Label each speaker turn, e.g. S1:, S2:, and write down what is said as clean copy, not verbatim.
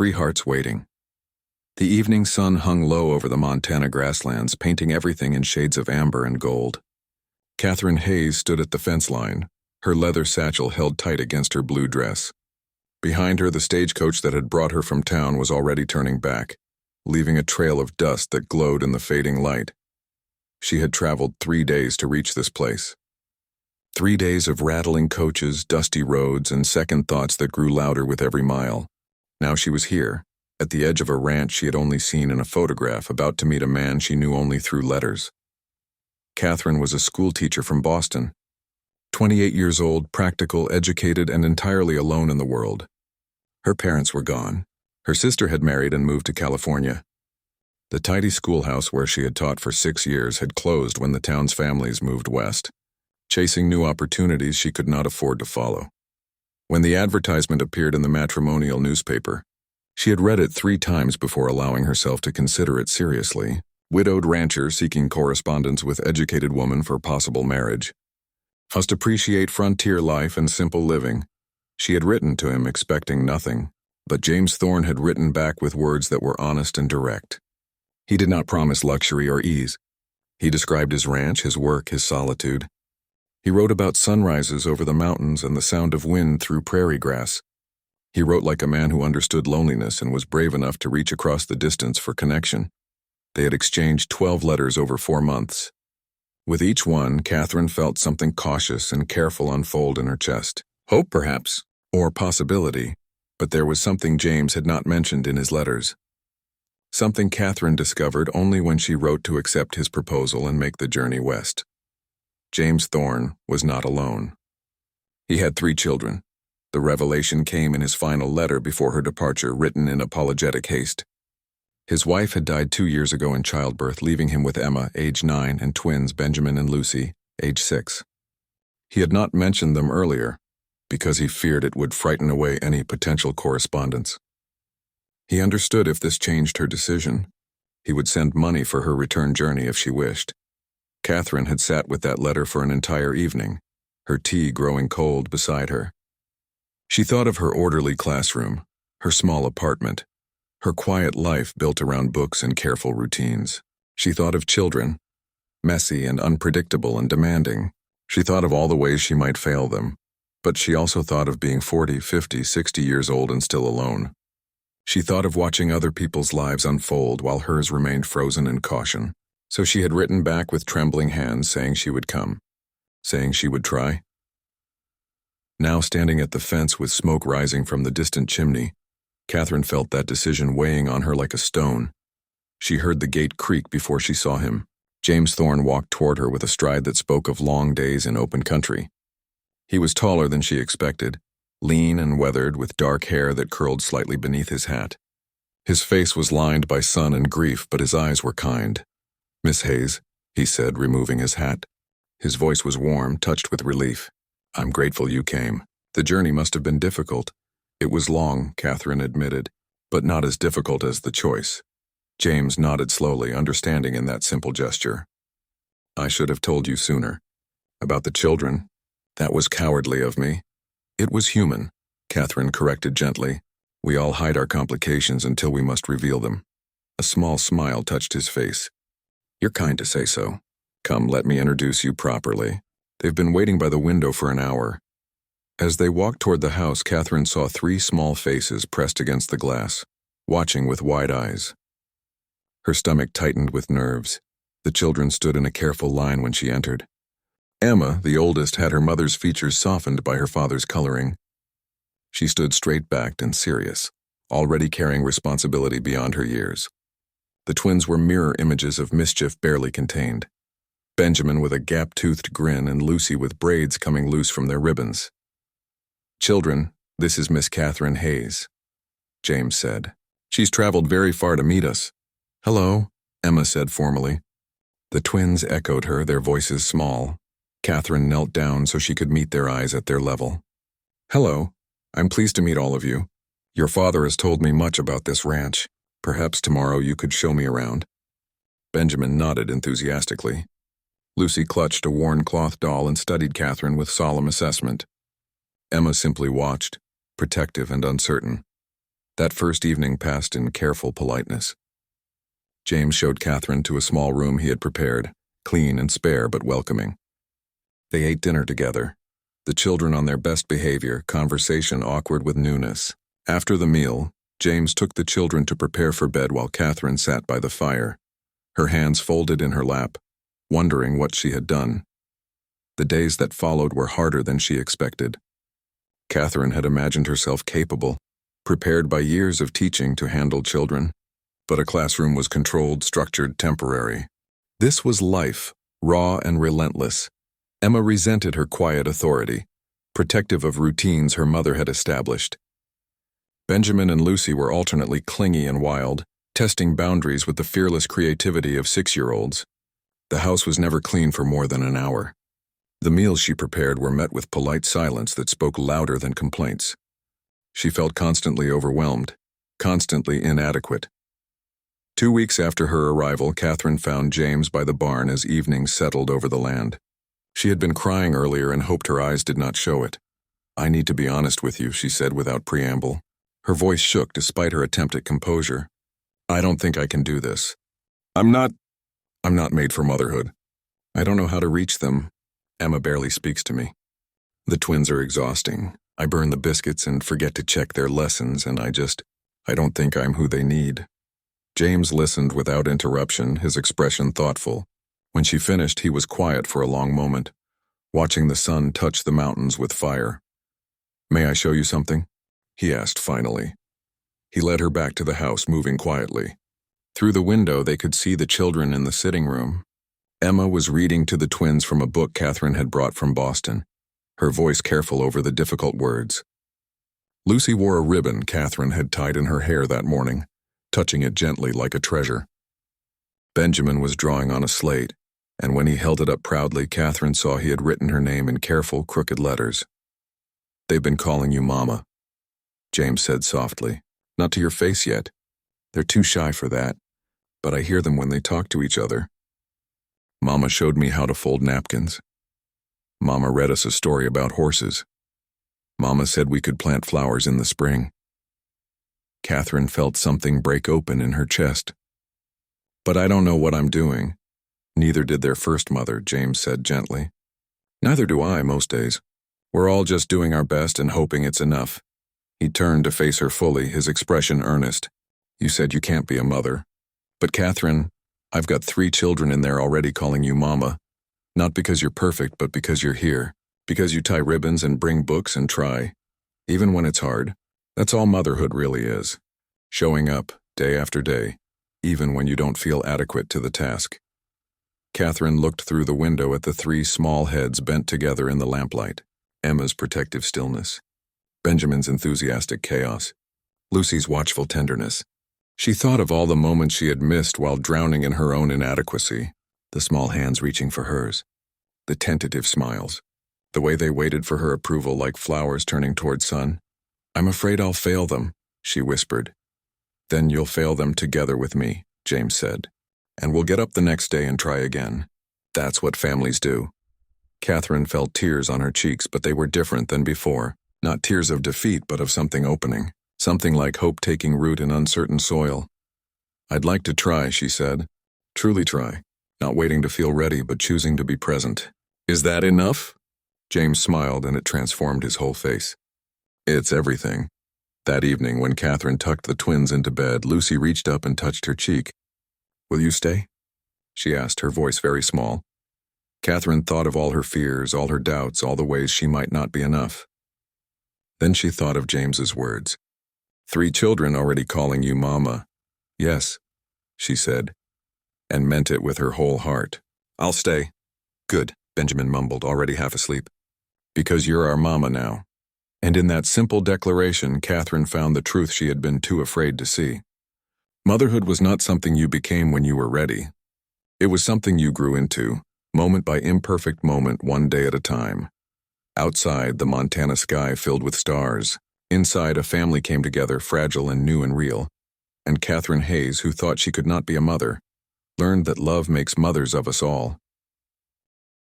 S1: 3 hearts waiting. The evening sun hung low over the Montana grasslands, painting everything in shades of amber and gold. Catherine Hayes stood at the fence line, her leather satchel held tight against her blue dress. Behind her, the stagecoach that had brought her from town was already turning back, leaving a trail of dust that glowed in the fading light. She had traveled 3 days to reach this place. 3 days of rattling coaches, dusty roads, and second thoughts that grew louder with every mile. Now she was here, at the edge of a ranch she had only seen in a photograph, about to meet a man she knew only through letters. Catherine was a schoolteacher from Boston. 28 years old, practical, educated, and entirely alone in the world. Her parents were gone. Her sister had married and moved to California. The tidy schoolhouse where she had taught for 6 years had closed when the town's families moved west, chasing new opportunities she could not afford to follow. When the advertisement appeared in the matrimonial newspaper, she had read it 3 times before allowing herself to consider it seriously. Widowed rancher seeking correspondence with educated woman for possible marriage. Must appreciate frontier life and simple living. She had written to him expecting nothing, but James Thorne had written back with words that were honest and direct. He did not promise luxury or ease. He described his ranch, his work, his solitude. He wrote about sunrises over the mountains and the sound of wind through prairie grass. He wrote like a man who understood loneliness and was brave enough to reach across the distance for connection. They had exchanged 12 letters over 4 months. With each one, Catherine felt something cautious and careful unfold in her chest. Hope, perhaps, or possibility, but there was something James had not mentioned in his letters. Something Catherine discovered only when she wrote to accept his proposal and make the journey west. James Thorne was not alone. He had 3 children. The revelation came in his final letter before her departure, written in apologetic haste. His wife had died 2 years ago in childbirth, leaving him with Emma, age 9, and twins Benjamin and Lucy, age 6. He had not mentioned them earlier, because he feared it would frighten away any potential correspondence. He understood if this changed her decision. He would send money for her return journey if she wished. Catherine had sat with that letter for an entire evening, her tea growing cold beside her. She thought of her orderly classroom, her small apartment, her quiet life built around books and careful routines. She thought of children, messy and unpredictable and demanding. She thought of all the ways she might fail them, but she also thought of being 40, 50, 60 years old and still alone. She thought of watching other people's lives unfold while hers remained frozen in caution. So she had written back with trembling hands saying she would come, saying she would try. Now standing at the fence with smoke rising from the distant chimney, Catherine felt that decision weighing on her like a stone. She heard the gate creak before she saw him. James Thorne walked toward her with a stride that spoke of long days in open country. He was taller than she expected, lean and weathered with dark hair that curled slightly beneath his hat. His face was lined by sun and grief, but his eyes were kind. "Miss Hayes," he said, removing his hat. His voice was warm, touched with relief. "I'm grateful you came. The journey must have been difficult." "It was long," Catherine admitted, "but not as difficult as the choice." James nodded slowly, understanding in that simple gesture. "I should have told you sooner. About the children, that was cowardly of me." "It was human," Catherine corrected gently. "We all hide our complications until we must reveal them." A small smile touched his face. "You're kind to say so. Come, let me introduce you properly. They've been waiting by the window for an hour." As they walked toward the house, Catherine saw 3 small faces pressed against the glass, watching with wide eyes. Her stomach tightened with nerves. The children stood in a careful line when she entered. Emma, the oldest, had her mother's features softened by her father's coloring. She stood straight-backed and serious, already carrying responsibility beyond her years. The twins were mirror images of mischief barely contained. Benjamin with a gap-toothed grin and Lucy with braids coming loose from their ribbons. "Children, this is Miss Catherine Hayes," James said. "She's traveled very far to meet us." "Hello," Emma said formally. The twins echoed her, their voices small. Catherine knelt down so she could meet their eyes at their level. "Hello, I'm pleased to meet all of you. Your father has told me much about this ranch. Perhaps tomorrow you could show me around." Benjamin nodded enthusiastically. Lucy clutched a worn cloth doll and studied Catherine with solemn assessment. Emma simply watched, protective and uncertain. That first evening passed in careful politeness. James showed Catherine to a small room he had prepared, clean and spare but welcoming. They ate dinner together, the children on their best behavior, conversation awkward with newness. After the meal, James took the children to prepare for bed while Catherine sat by the fire, her hands folded in her lap, wondering what she had done. The days that followed were harder than she expected. Catherine had imagined herself capable, prepared by years of teaching to handle children, but a classroom was controlled, structured, temporary. This was life, raw and relentless. Emma resented her quiet authority, protective of routines her mother had established. Benjamin and Lucy were alternately clingy and wild, testing boundaries with the fearless creativity of 6-year-olds. The house was never clean for more than an hour. The meals she prepared were met with polite silence that spoke louder than complaints. She felt constantly overwhelmed, constantly inadequate. 2 weeks after her arrival, Catherine found James by the barn as evening settled over the land. She had been crying earlier and hoped her eyes did not show it. "I need to be honest with you," she said without preamble. Her voice shook despite her attempt at composure. "I don't think I can do this. I'm not made for motherhood. I don't know how to reach them. Emma barely speaks to me. The twins are exhausting. I burn the biscuits and forget to check their lessons, and I don't think I'm who they need." James listened without interruption, his expression thoughtful. When she finished, he was quiet for a long moment, watching the sun touch the mountains with fire. "May I show you something?" he asked finally. He led her back to the house, moving quietly. Through the window, they could see the children in the sitting room. Emma was reading to the twins from a book Catherine had brought from Boston, her voice careful over the difficult words. Lucy wore a ribbon Catherine had tied in her hair that morning, touching it gently like a treasure. Benjamin was drawing on a slate, and when he held it up proudly, Catherine saw he had written her name in careful, crooked letters. "They've been calling you Mama," James said softly. "Not to your face yet. They're too shy for that, but I hear them when they talk to each other. Mama showed me how to fold napkins. Mama read us a story about horses. Mama said we could plant flowers in the spring." Catherine felt something break open in her chest. "But I don't know what I'm doing." "Neither did their first mother," James said gently. "Neither do I most days. We're all just doing our best and hoping it's enough." He turned to face her fully, his expression earnest. "You said you can't be a mother. But Catherine, I've got 3 children in there already calling you Mama. Not because you're perfect, but because you're here. Because you tie ribbons and bring books and try. Even when it's hard. That's all motherhood really is. Showing up, day after day, even when you don't feel adequate to the task." Catherine looked through the window at the 3 small heads bent together in the lamplight. Emma's protective stillness, Benjamin's enthusiastic chaos, Lucy's watchful tenderness. She thought of all the moments she had missed while drowning in her own inadequacy, the small hands reaching for hers, the tentative smiles, the way they waited for her approval like flowers turning toward sun. "I'm afraid I'll fail them," she whispered. "Then you'll fail them together with me," James said. "And we'll get up the next day and try again. That's what families do." Catherine felt tears on her cheeks, but they were different than before. Not tears of defeat, but of something opening. Something like hope taking root in uncertain soil. "I'd like to try," she said. "Truly try. Not waiting to feel ready, but choosing to be present." "Is that enough?" James smiled, and it transformed his whole face. "It's everything." That evening, when Catherine tucked the twins into bed, Lucy reached up and touched her cheek. "Will you stay?" she asked, her voice very small. Catherine thought of all her fears, all her doubts, all the ways she might not be enough. Then she thought of James's words. 3 children already calling you Mama." "Yes," she said, and meant it with her whole heart. "I'll stay." "Good," Benjamin mumbled, already half asleep. "Because you're our Mama now." And in that simple declaration, Catherine found the truth she had been too afraid to see. Motherhood was not something you became when you were ready. It was something you grew into, moment by imperfect moment, one day at a time. Outside, the Montana sky filled with stars. Inside, a family came together, fragile and new and real. And Catherine Hayes, who thought she could not be a mother, learned that love makes mothers of us all.